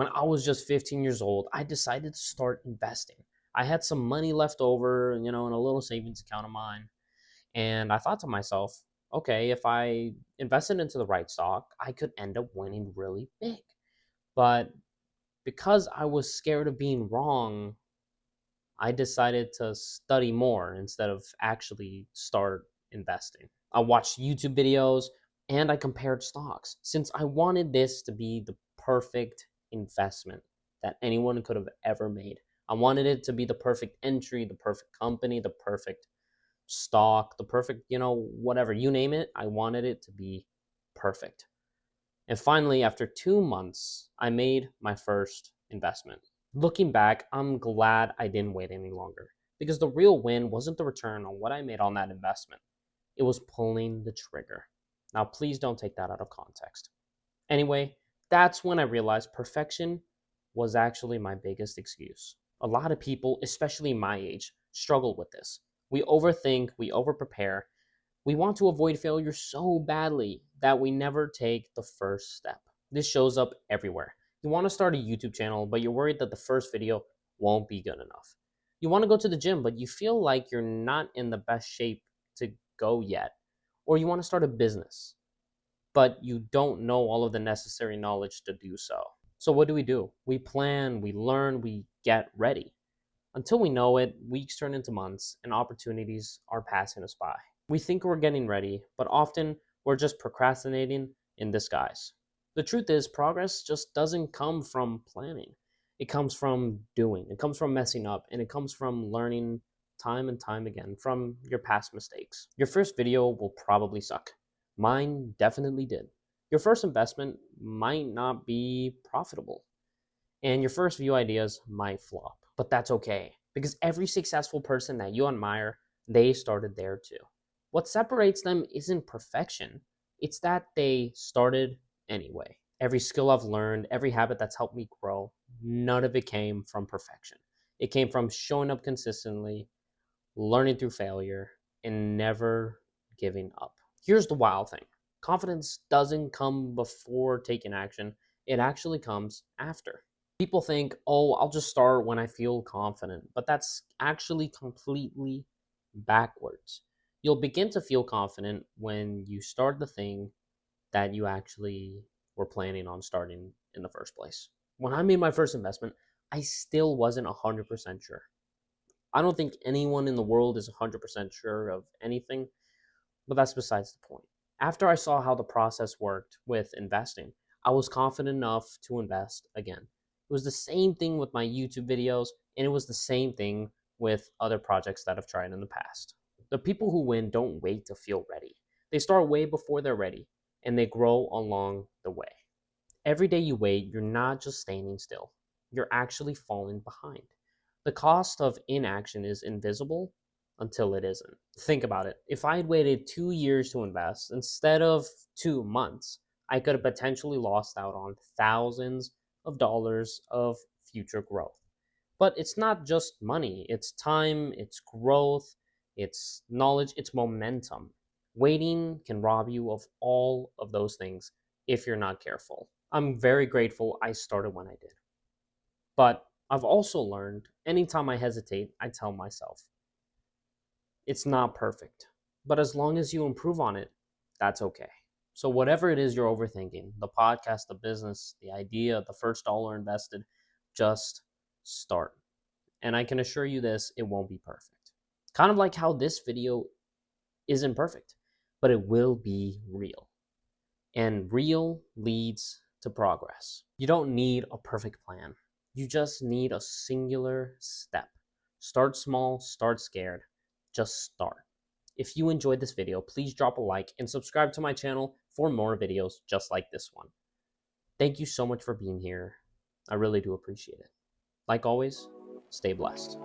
When I was just 15 years old, I decided to start investing. I had some money left over, in a little savings account of mine. And I thought to myself, okay, if I invested into the right stock, I could end up winning really big. But because I was scared of being wrong, I decided to study more instead of actually start investing. I watched YouTube videos and I compared stocks since I wanted this to be the perfect investment that anyone could have ever made. I wanted it to be the perfect entry, the perfect company, the perfect stock, the perfect, whatever, you name it. I wanted it to be perfect. And finally, after 2 months, I made my first investment. Looking back, I'm glad I didn't wait any longer because the real win wasn't the return on what I made on that investment. It was pulling the trigger. Now, please don't take that out of context. Anyway, that's when I realized perfection was actually my biggest excuse. A lot of people, especially my age, struggle with this. We overthink, we overprepare, we want to avoid failure so badly that we never take the first step. This shows up everywhere. You want to start a YouTube channel, but you're worried that the first video won't be good enough. You want to go to the gym, but you feel like you're not in the best shape to go yet. Or you want to start a business, but you don't know all of the necessary knowledge to do so. So what do? We plan, we learn, we get ready. Until we know it, weeks turn into months and opportunities are passing us by. We think we're getting ready, but often we're just procrastinating in disguise. The truth is, progress just doesn't come from planning. It comes from doing, it comes from messing up, and it comes from learning time and time again from your past mistakes. Your first video will probably suck. Mine definitely did. Your first investment might not be profitable, and your first few ideas might flop. But that's okay, because every successful person that you admire, they started there too. What separates them isn't perfection, it's that they started anyway. Every skill I've learned, every habit that's helped me grow, none of it came from perfection. It came from showing up consistently, learning through failure, and never giving up. Here's the wild thing: confidence doesn't come before taking action, it actually comes after. People think, oh, I'll just start when I feel confident, but that's actually completely backwards. You'll begin to feel confident when you start the thing that you actually were planning on starting in the first place. When I made my first investment, I still wasn't 100% sure. I don't think anyone in the world is 100% sure of anything, but that's besides the point. After I saw how the process worked with investing, I was confident enough to invest again. It was the same thing with my YouTube videos, and it was the same thing with other projects that I've tried in the past. The people who win don't wait to feel ready. They start way before they're ready, and they grow along the way. Every day you wait, you're not just standing still, you're actually falling behind. The cost of inaction is invisible until it isn't. Think about it. If I had waited 2 years to invest instead of 2 months, I could have potentially lost out on thousands of dollars of future growth. But it's not just money, it's time, it's growth, it's knowledge, it's momentum. Waiting can rob you of all of those things if you're not careful. I'm very grateful I started when I did. But I've also learned anytime I hesitate, I tell myself, it's not perfect. But as long as you improve on it, that's okay. So, whatever it is you're overthinking, the podcast, the business, the idea, the first dollar invested, just start. And I can assure you this, it won't be perfect. Kind of like how this video isn't perfect, but it will be real. And real leads to progress. You don't need a perfect plan. You just need a singular step. Start small, start scared, just start. If you enjoyed this video, please drop a like and subscribe to my channel for more videos just like this one. Thank you so much for being here. I really do appreciate it. Like always, stay blessed.